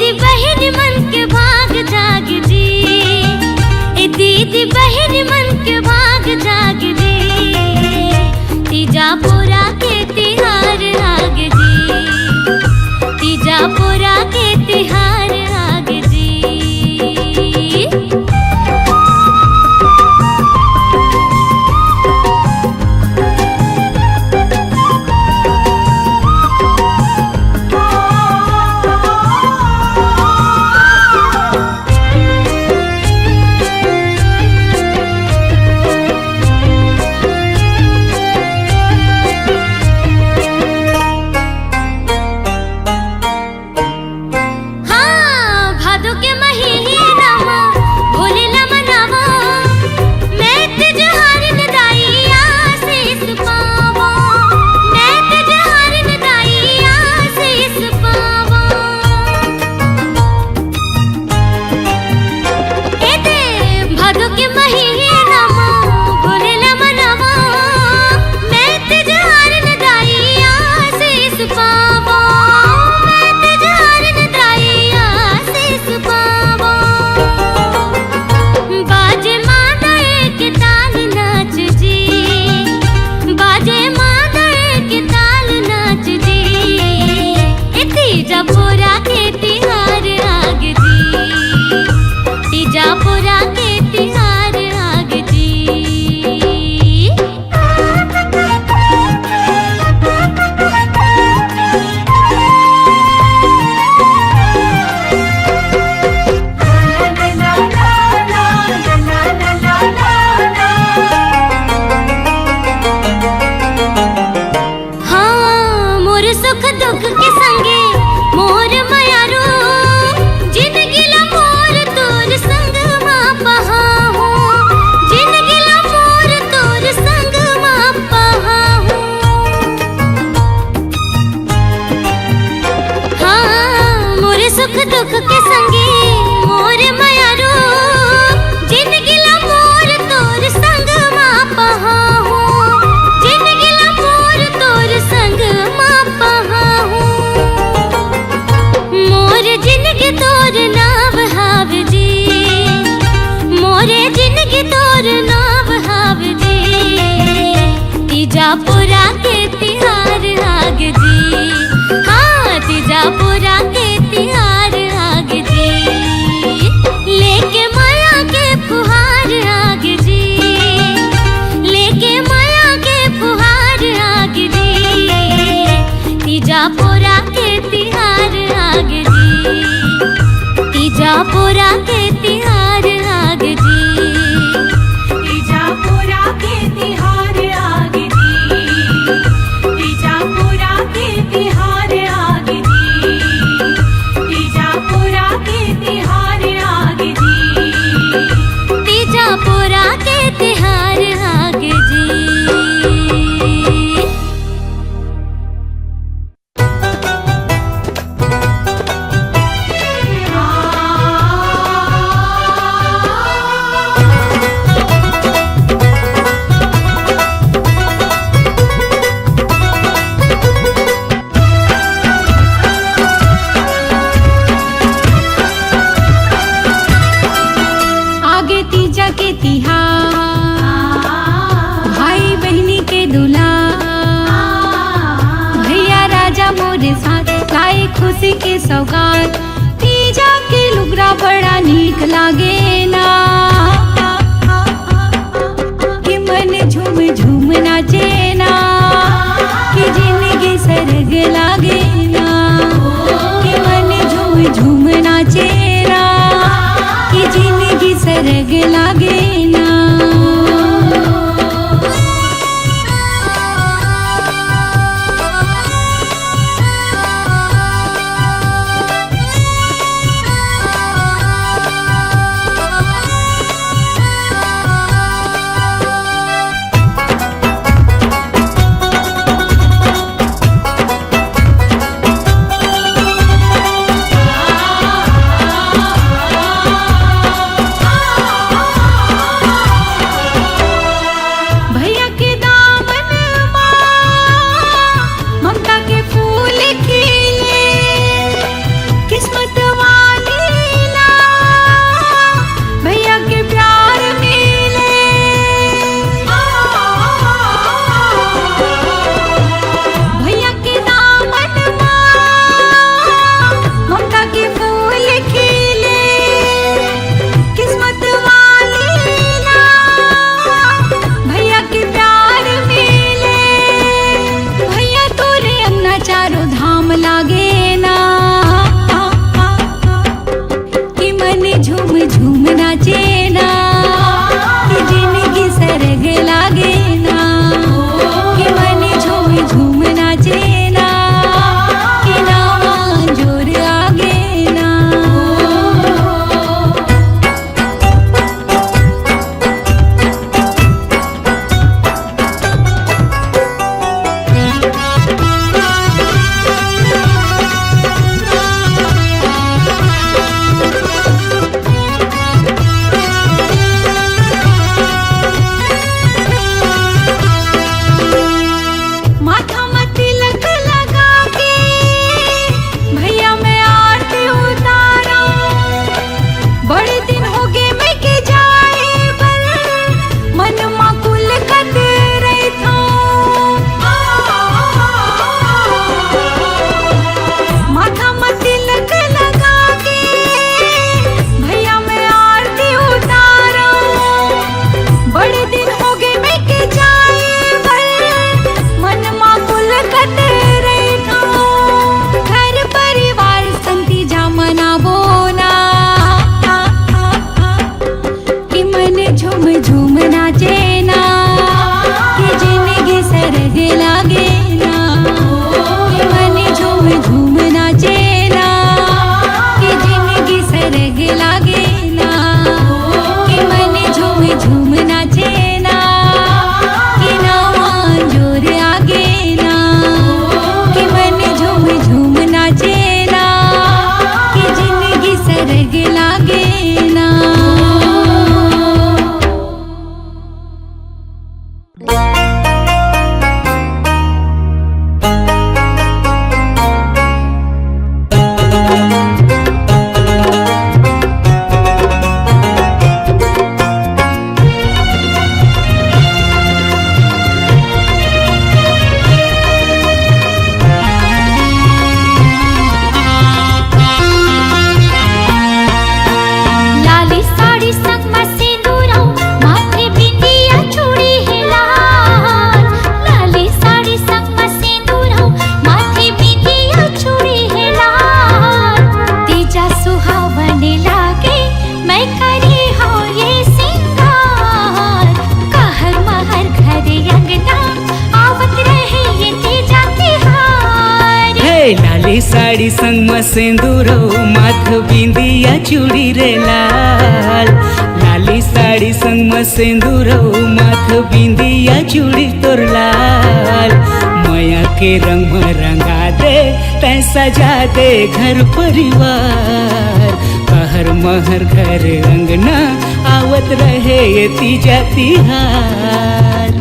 दीदी बहन मन के भाग जाग जी, ए दीदी बहन मन के भाग जाग जी, तीजापुरा के तिहार आग जी, तीजापुरा के तिहार आग जी। तीजापुरा के तिहार आग जी, हाँ तीजापुरा के तिहार आग जी, लेके माया के फुहार आग जी, लेके माया के फुहार आग जी, तीजापुरा के तिहार आग जी, तीजापुरा के तिहार आग जी, तीजापुरा के तिहार आग जी, तीजापुरा के तिहार आग जी, तीजापुरा के तिहार आग जी, तीजापुरा के तिहार आग जी। खुशी के सौगात तीजा के लुगरा बड़ा नीक लागे ना, कि मन झूम झूम नाचे ना, कि जिंदगी सरग लागे ना, कि मन झूम झूम नाचे ना, कि जिंदगी सरग लागे ना। सरग लागे ना। लाली साड़ी संग में सिंदूरो माथ बिंदिया चूड़ी रे लाल। लाली साड़ी संग में सिंदूरो माथ बिंदिया चूड़ी तोर लाल। माया के रंग में रंगा दे तै सजा दे घर परिवार। कहर महर घर अंगना आवत रहे ये तीजा तिहार।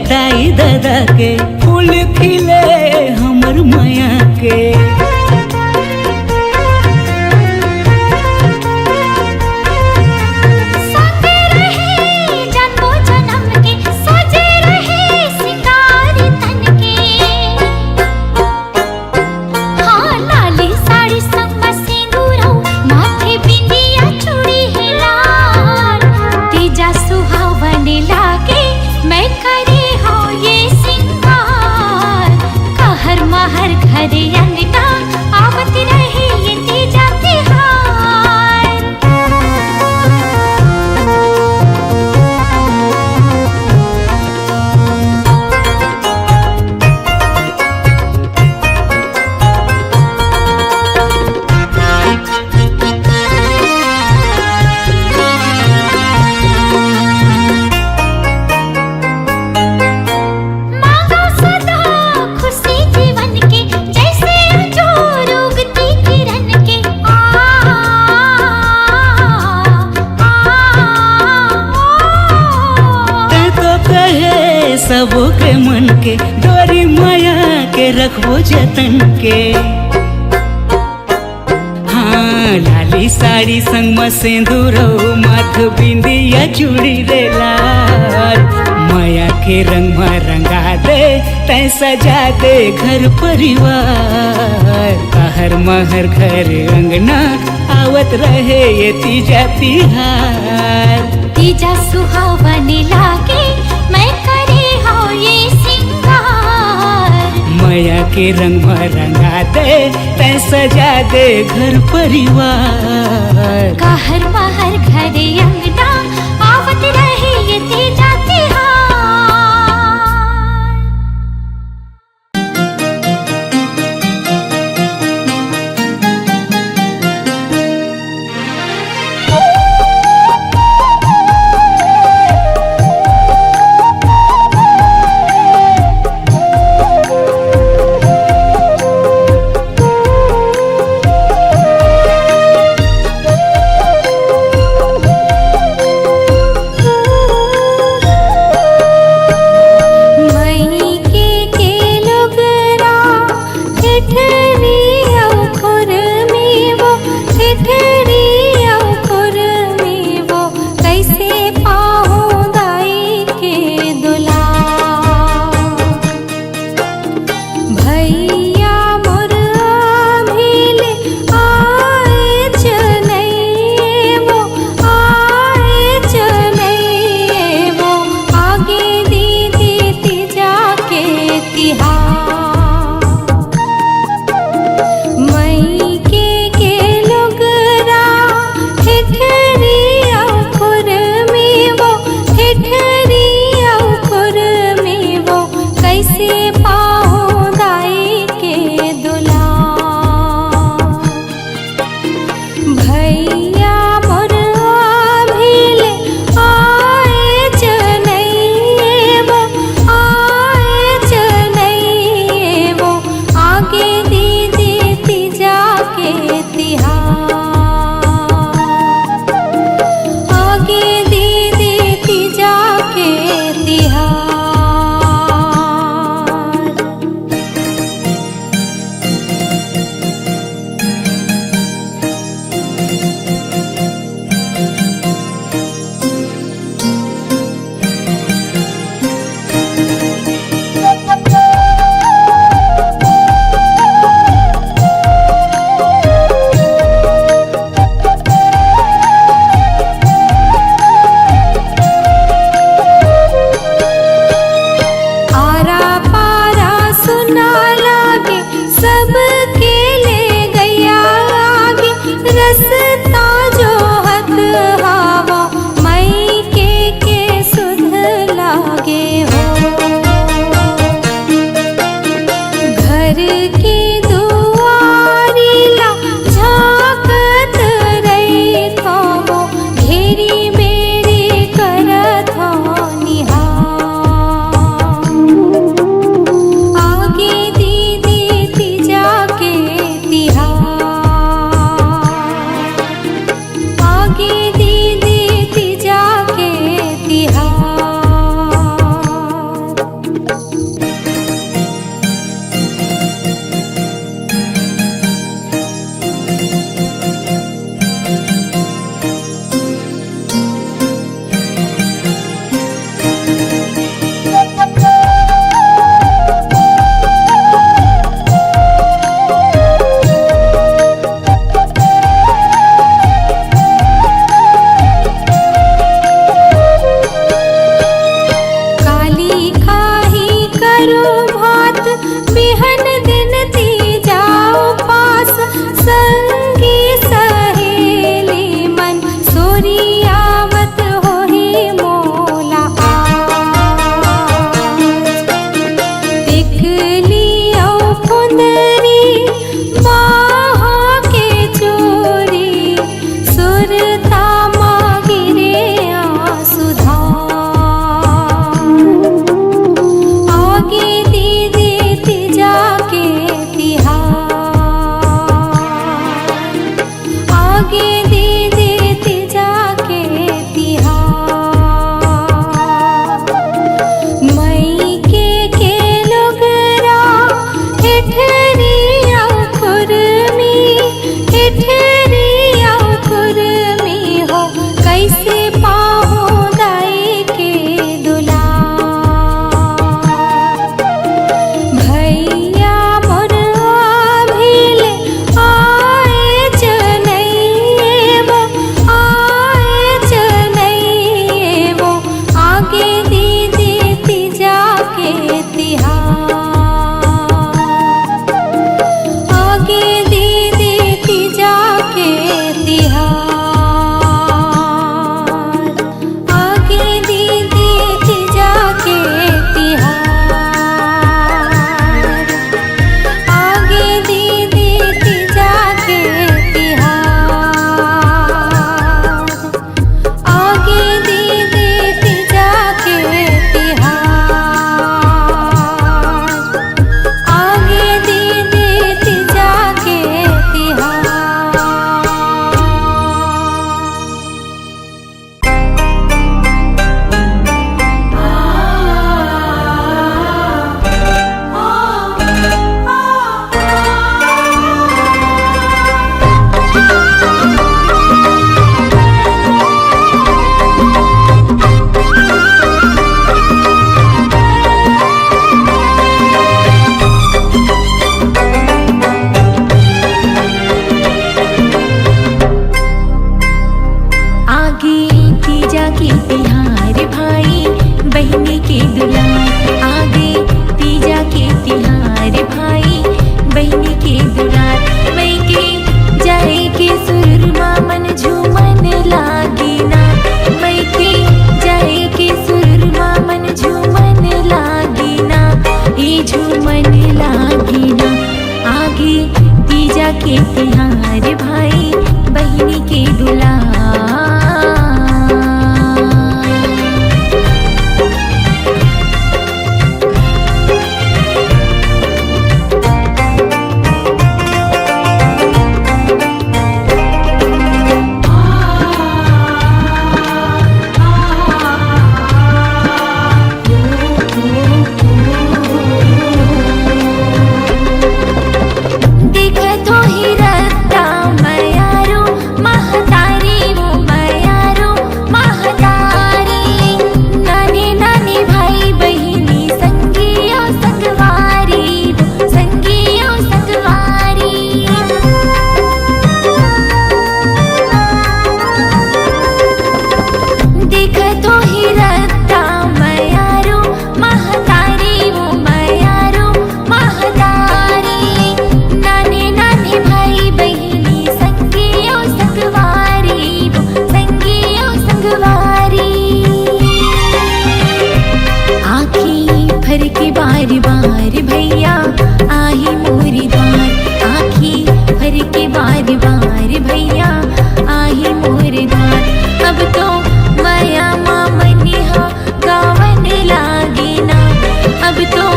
दाई दादा के फूल खिले हमर माया के। संगे रहे जन्मो जन्म के सजे रहे सिंगार तन के। हाँ लाली साड़ी संग में सिंदूरो माथे बिंदिया चूड़ी है लाल। तेजा सुहावन लागे मैं करे हर घर अंगना आवत रहे ये तीजा तिहार। मांगो सदा खुशी जीवन के जैसे अंजोर उगती किरण के। तै तो कहे सबो के मन के डोरी माया के रखबो जतन के। हाँ लाली साड़ी संग में सिंदूरो माथ बिंदिया चूड़ी रे लाल। माया के रंग में रंगा दे तै सजा दे घर परिवार। कहर महर घर अंगना आवत रहे ये तीजा तिहार। तीजा सुहावन लागे मैं करे हो ये सिंगार। माया के रंग में रंगा दे तै सजा दे घर परिवार। कहर महर घर अंगना आवत रहे ये तीजा तिहार। भैया मोर आभिले आए चनैये वो आए चनैये वो आगे दीदी तीजा के तिहार आगे दीदी तीजा के तिहार आरा पारा सुना लागे सबके ले गया आगे रसता जो हत हवा मई के सुध लागे हो घर की दुआरी ला झांकत रही थो वो घेरी बेरी करत हो निहार आगे दीदी तीजा के तिहार आगे दीदी तीजा के तिहार काली खाही करो भात बिहन दिन तीजा उपास संगी सहेली मन सोरियावत होही मोला आज टिकली औ फुंदरी बाहा के चोरी सुरता मागिरे आसुधार आगे दीदी तीजा के तिहार आगे दीदी तीजा के तिहार मई के लोगरा हेठरी औ खुरमी हेठरी औ खुरमी हो कैसे पाहु दाई के दुलार भैया मोर आभिले आए चनैये वो आए चनैये वो आगे दीदी तीजा के तिहार आगे दीदी तीजा के तिहार आगे दीदी तीजा के तिहार आगे दीदी तीजा के तिहार आगे दीदी तीजा के तिहार आगे दीदी तीजा के तिहार आगे तीजा के तिहार भाई बहनी के दुलार आगे तीजा के तिहार भाई बहनी के दुलार मई के जाए के सुरमा मन झूमन लागी ना मई के जाए के सुरमा मन झूमन लागी ना ई झूमन लागी ना आगे तीजा के तिहार भाई बहनी के बार बार भैया आही मोरी द्वार, आँखी भर के बार बार भैया आही मोरे द्वार। अब तो माया मामनिहा गावन लागे ना, अब तो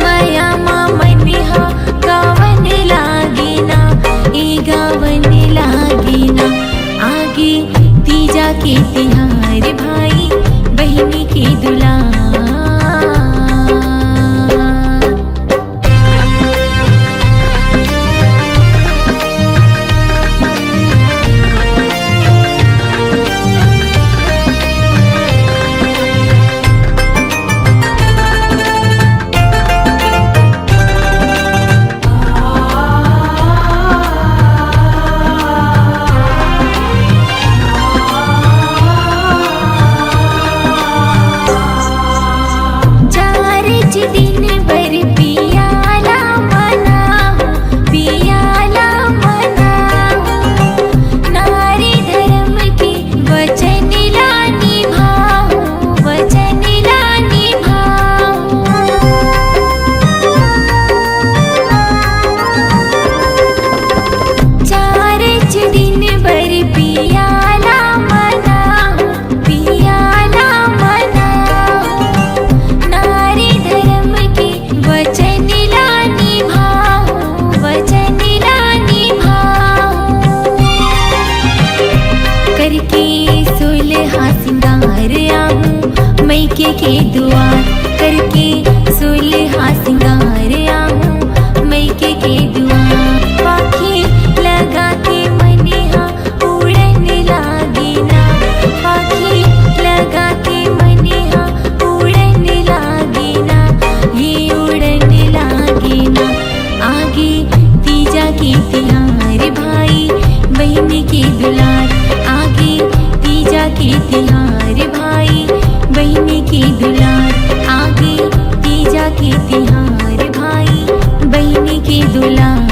माया मामनिहा गावन लागे ना, ए गावन लागे ना। आगे तीजा के तिहार भाई बहिनी के दुलार। दिन भर पियाला मनाओ, पियाला मनाओ, नारी धर्म के वचन ला निभाओ, वचन ला निभाओ। चारच दिन भर पियाला मनाओ, पियाला मनाओ, नारी धर्म के वचन ला निभाओ, वचन ला निभाओ। करके सुलहा सिंगार आऊं मैके के द्वार, करके सुलहा सिंगार आऊं मैके के द्वार। पाखी लगा के मनिहा उड़न लागे ना, पाखी लगा के मनिहा उड़न लागे ना, ये उड़न लागे ना। आगे तीजा के तिहार भाई बहिनी के दुलार, आगे तीजा के तिहार भाई बहिनी के दुलार, आगे तीजा के तिहार भाई बहिनी के दुलार।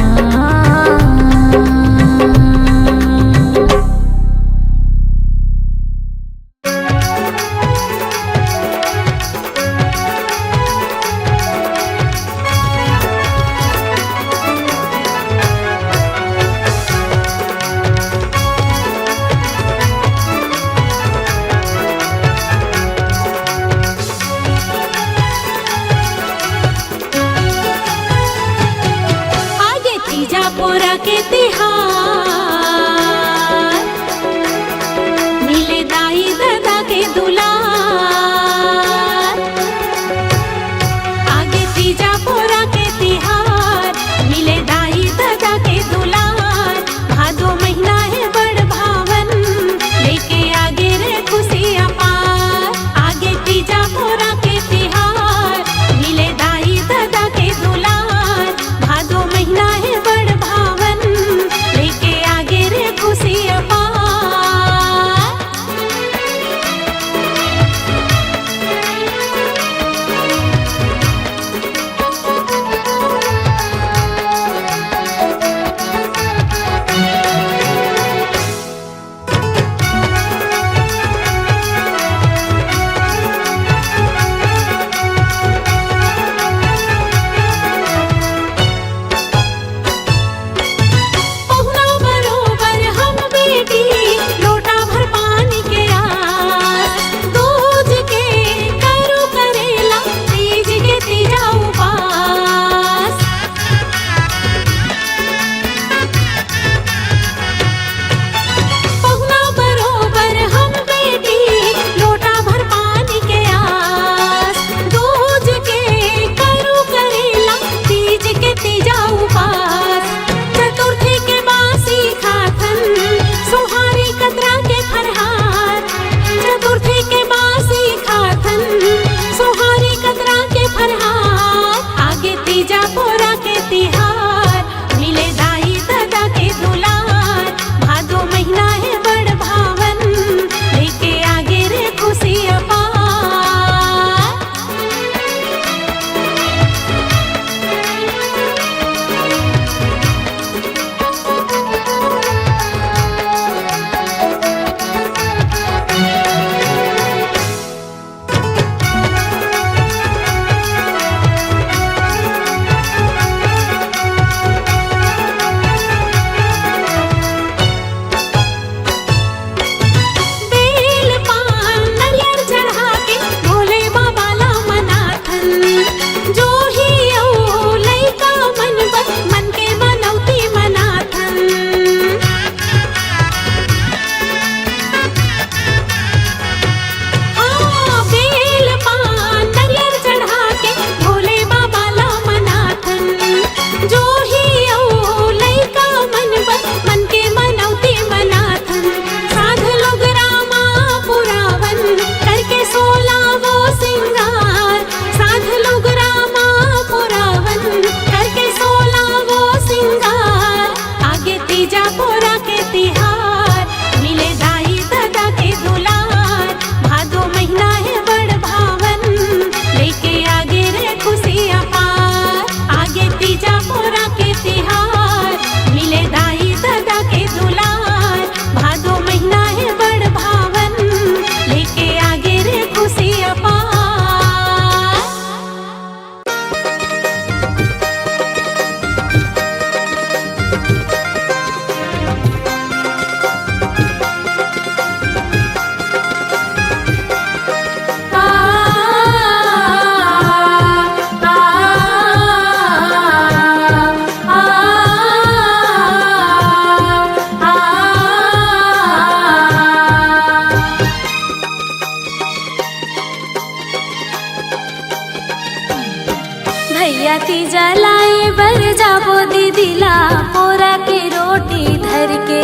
तीजा लाए बर जाबो दीदीला पोरा के रोटी धर के।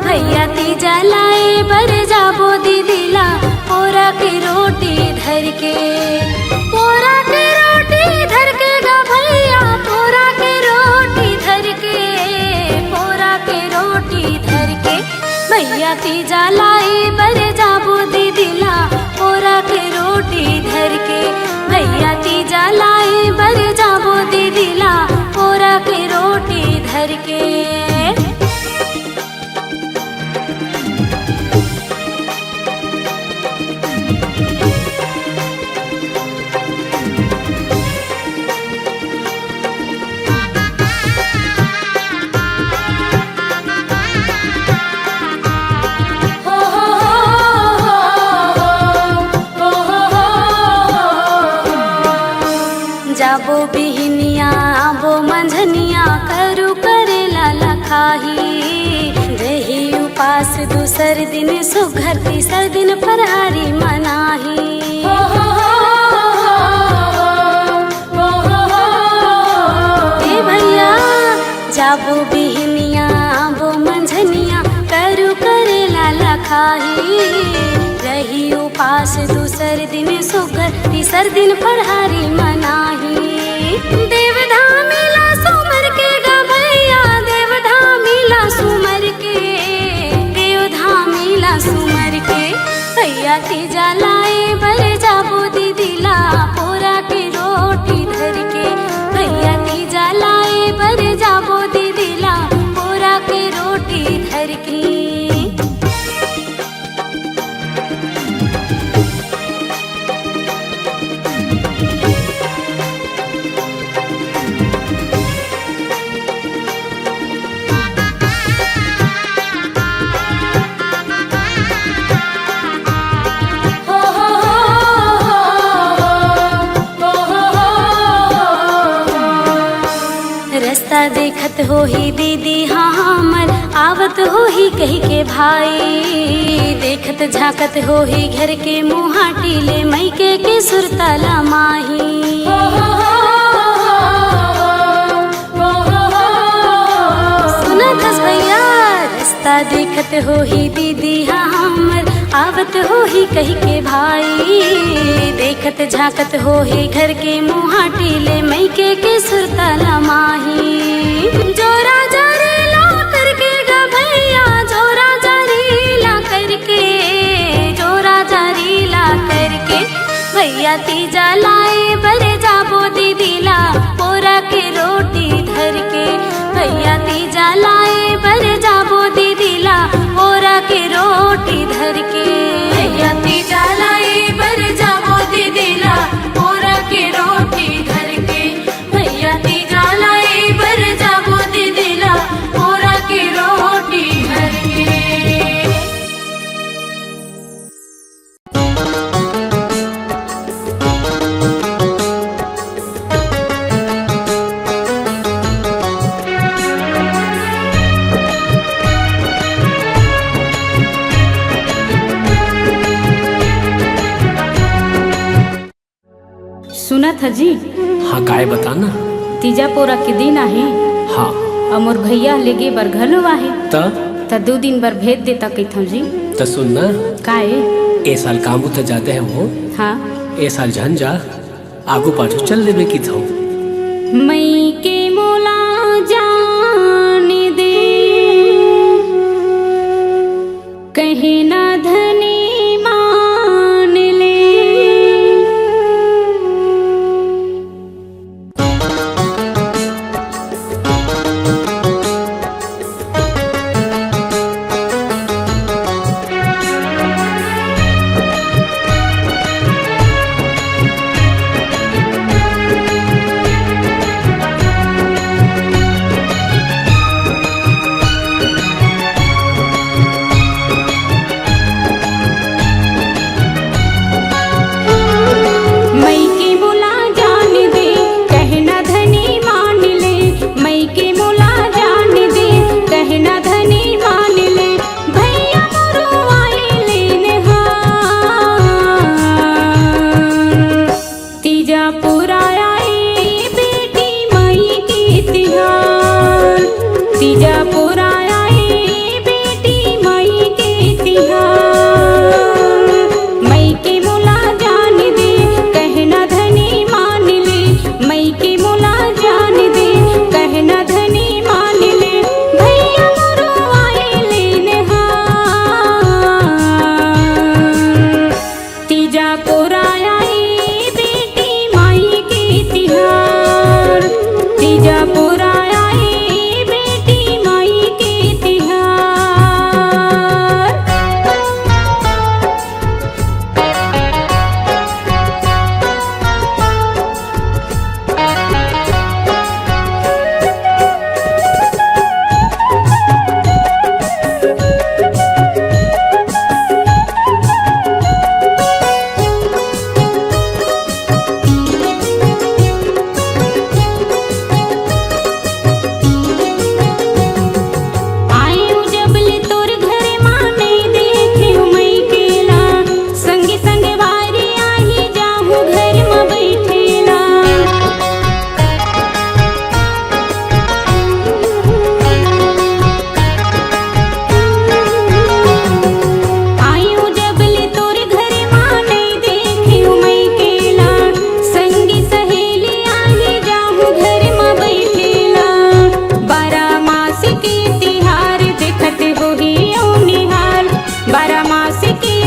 भैया तीजा लाए बर जाबो दीदीला पोरा के रोटी धर के। पोरा के रोटी धर के गा भैया पोरा के रोटी धर के। पोरा के रोटी धर के भैया तीजा लाए बर जाबो दीदीला पोरा के रोटी धर के। भैया तीजा लाए बर जाबो दीदीला पोरा के रोटी धर के। जाबो बिहनिया आबो मंझनिया करू करेला लखाही। रही उपास दूसर दिन सुघर तीसर दिन फरहारी मनाही। ए भैया जाबो बिहनिया आबो मंझनिया करू करेला लखाही। रही उपास दूसर दिन सुघर तीसर दिन फरहारी मनाही। देवधामीला सुमर के गा भैया देवधामीला सुमर के। देवधामीला सुमर के भैया तीजा लाए बर जाबो दीदीला पोरा के रोटी धर के। भैया तीजा लाए बर जाबो दीदीला पोरा के रोटी धर के। रास्ता देखत हो ही दीदी हाँ हमर आवत हो ही कही के भाई। देखत झाकत हो ही घर के मुँहा टीले मैके के सुरताला माही। सुनत हस भैया रास्ता देखत हो ही दीदी हाँ हमर आवत हो ही कही के भाई। देखत झाकत हो ही घर के मुँहा टीले मैके के सुरताला माही। जोरा जरीला करके गा भैया जोरा जरीला करके। जोरा जरीला करके भैया तीजा लाए बर जाबो दीदीला पोरा के रोटी धर के। भैया तीजा लाए बर जाबो दीदीला पोरा के रोटी धर के। भैया तीजा लाए बर जाबो दीदीला पोरा के रोटी धर के। भैया तीजा लाए बर जाबो दीदीला पोरा के रोटी धर के। सुनत ह जी हाँ काय बताना। तीजा पोरा के दिन आहे। हाँ और मोर भैया लेगे बर घलो आहे। त 2 दिन बर भेज देता कहथन जी। त सुनना काए ए साल कामू त जाते हैं वो। हाँ ए साल झन जा आगू पाछू चल लेबे की थो। मई के मोला जान दे कहे ना धनी मान ले। बिकिया